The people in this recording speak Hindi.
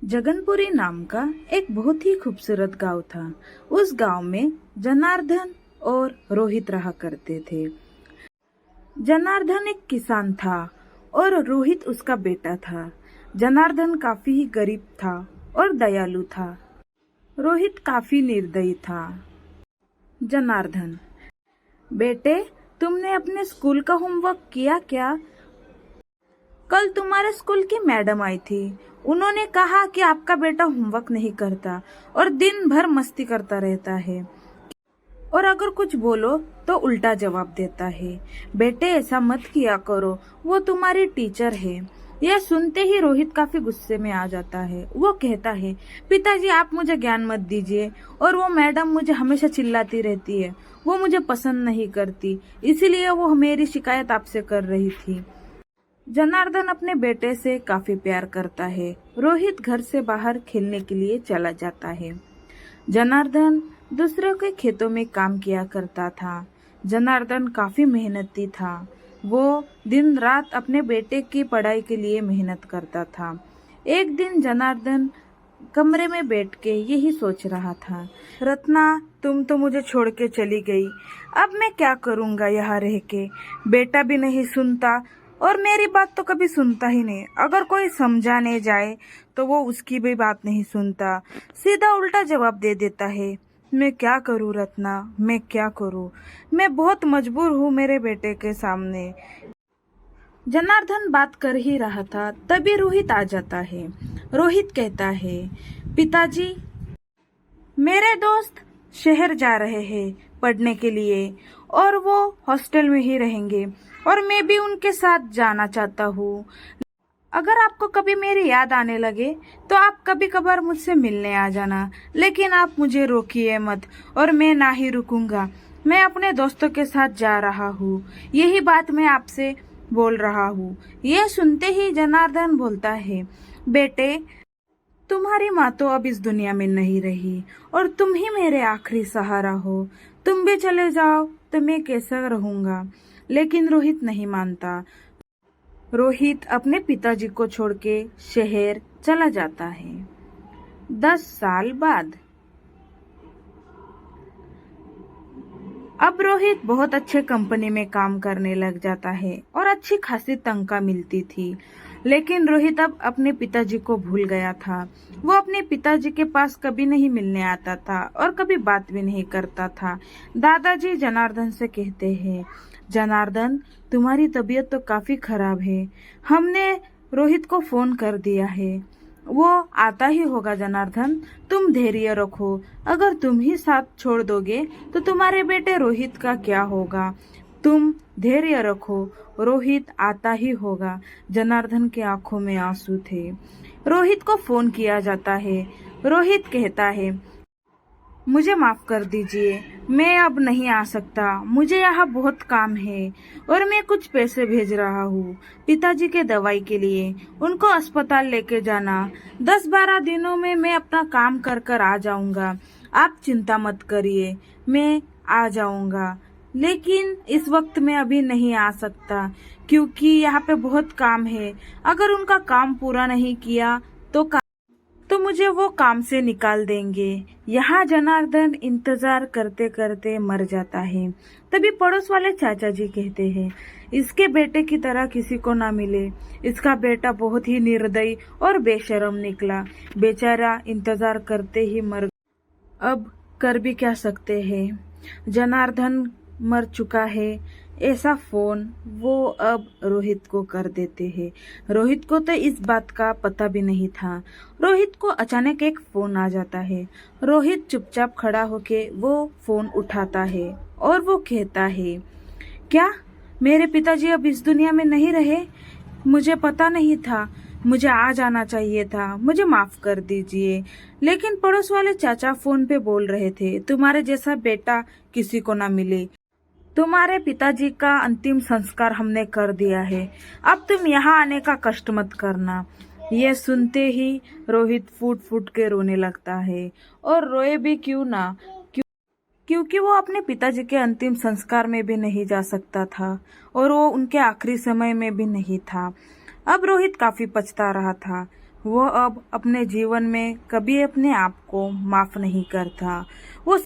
जगनपुरी नाम का एक बहुत ही खूबसूरत गांव था। उस गांव में जनार्दन और रोहित रहा करते थे। जनार्दन एक किसान था और रोहित उसका बेटा था। जनार्दन काफी ही गरीब था और दयालु था। रोहित काफी निर्दयी था। जनार्दन, बेटे, तुमने अपने स्कूल का होमवर्क किया क्या? कल तुम्हारे स्कूल की मैडम आई थी। उन्होंने कहा कि आपका बेटा होमवर्क नहीं करता और दिन भर मस्ती करता रहता है और अगर कुछ बोलो तो उल्टा जवाब देता है। बेटे, ऐसा मत किया करो, वो तुम्हारी टीचर है। यह सुनते ही रोहित काफी गुस्से में आ जाता है। वो कहता है, पिताजी, आप मुझे ज्ञान मत दीजिए। और वो मैडम मुझे हमेशा चिल्लाती रहती है। वो मुझे पसंद नहीं करती, इसीलिए वो मेरी शिकायत आपसे कर रही थी। जनार्दन अपने बेटे से काफी प्यार करता है। रोहित घर से बाहर खेलने के लिए चला जाता है। जनार्दन दूसरों के खेतों में काम किया करता था। जनार्दन काफी मेहनती था। वो दिन रात अपने बेटे की पढ़ाई के लिए मेहनत करता था। एक दिन जनार्दन कमरे में बैठ के यही सोच रहा था, रत्ना, तुम तो मुझे छोड़ के चली गई। अब मैं क्या करूंगा यहाँ रह के? बेटा भी नहीं सुनता और मेरी बात तो कभी सुनता ही नहीं। अगर कोई समझाने जाए तो वो उसकी भी बात नहीं सुनता, सीधा उल्टा जवाब दे देता है। मैं क्या करूँ रत्ना, मैं क्या करूँ? मैं बहुत मजबूर हूँ मेरे बेटे के सामने। जनार्दन बात कर ही रहा था, तभी रोहित आ जाता है। रोहित कहता है, पिताजी, मेरे दोस्त शहर जा रहे हैं पढ़ने के लिए और वो हॉस्टल में ही रहेंगे और मैं भी उनके साथ जाना चाहता हूँ। अगर आपको कभी मेरी याद आने लगे तो आप कभी कभार मुझसे मिलने आ जाना, लेकिन आप मुझे रोकिए मत और मैं ना ही रुकूंगा। मैं अपने दोस्तों के साथ जा रहा हूँ, यही बात मैं आपसे बोल रहा हूँ। यह सुनते ही जनार्दन बोलता है, बेटे, तुम्हारी माँ तो अब इस दुनिया में नहीं रही और तुम ही मेरे आखिरी सहारा हो। तुम भी चले जाओ तो मैं कैसा रहूंगा? लेकिन रोहित नहीं मानता। रोहित अपने पिताजी को छोड़ के शहर चला जाता है। 10 साल बाद अब रोहित बहुत अच्छे कंपनी में काम करने लग जाता है और अच्छी खासी तनख्वाह मिलती थी। लेकिन रोहित अब अपने पिताजी को भूल गया था। वो अपने पिताजी के पास कभी नहीं मिलने आता था और कभी बात भी नहीं करता था। दादाजी जनार्दन से कहते हैं, जनार्दन, तुम्हारी तबीयत तो काफी खराब है। हमने रोहित को फोन कर दिया है, वो आता ही होगा। जनार्दन, तुम धैर्य रखो। अगर तुम ही साथ छोड़ दोगे तो तुम्हारे बेटे रोहित का क्या होगा? तुम धैर्य रखो, रोहित आता ही होगा। जनार्दन के आंखों में आंसू थे। रोहित को फोन किया जाता है। रोहित कहता है, मुझे माफ कर दीजिए, मैं अब नहीं आ सकता। मुझे यहाँ बहुत काम है और मैं कुछ पैसे भेज रहा हूँ पिताजी के दवाई के लिए। उनको अस्पताल लेके जाना। 10-12 दिनों में मैं अपना काम कर कर आ जाऊंगा। आप चिंता मत करिए, मैं आ जाऊंगा। लेकिन इस वक्त मैं अभी नहीं आ सकता क्योंकि यहाँ पे बहुत काम है। अगर उनका काम पूरा नहीं किया तो मुझे वो काम से निकाल देंगे। यहाँ जनार्दन इंतजार करते करते मर जाता है। तभी पड़ोस वाले चाचा जी कहते हैं, इसके बेटे की तरह किसी को ना मिले। इसका बेटा बहुत ही निर्दयी और बेशर्म निकला। बेचारा इंतजार करते ही मर। अब कर भी क्या सकते हैं? जनार्दन मर चुका है। ऐसा फोन वो अब रोहित को कर देते हैं। रोहित को तो इस बात का पता भी नहीं था। रोहित को अचानक एक फोन आ जाता है। रोहित चुपचाप खड़ा होके वो फोन उठाता है और वो कहता है, क्या मेरे पिताजी अब इस दुनिया में नहीं रहे? मुझे पता नहीं था, मुझे आ जाना चाहिए था, मुझे माफ कर दीजिए। लेकिन पड़ोस वाले चाचा फोन पे बोल रहे थे, तुम्हारे जैसा बेटा किसी को ना मिले। तुम्हारे पिताजी का अंतिम संस्कार हमने कर दिया है। अब तुम यहाँ आने का कष्ट मत करना। ये सुनते ही रोहित फूट फूट के रोने लगता है। और रोए भी क्यों ना, क्योंकि वो अपने पिताजी के अंतिम संस्कार में भी नहीं जा सकता था और वो उनके आखिरी समय में भी नहीं था। अब रोहित काफी पछता रहा था। वह अब अपने जीवन में कभी अपने आप को माफ नहीं करता। वो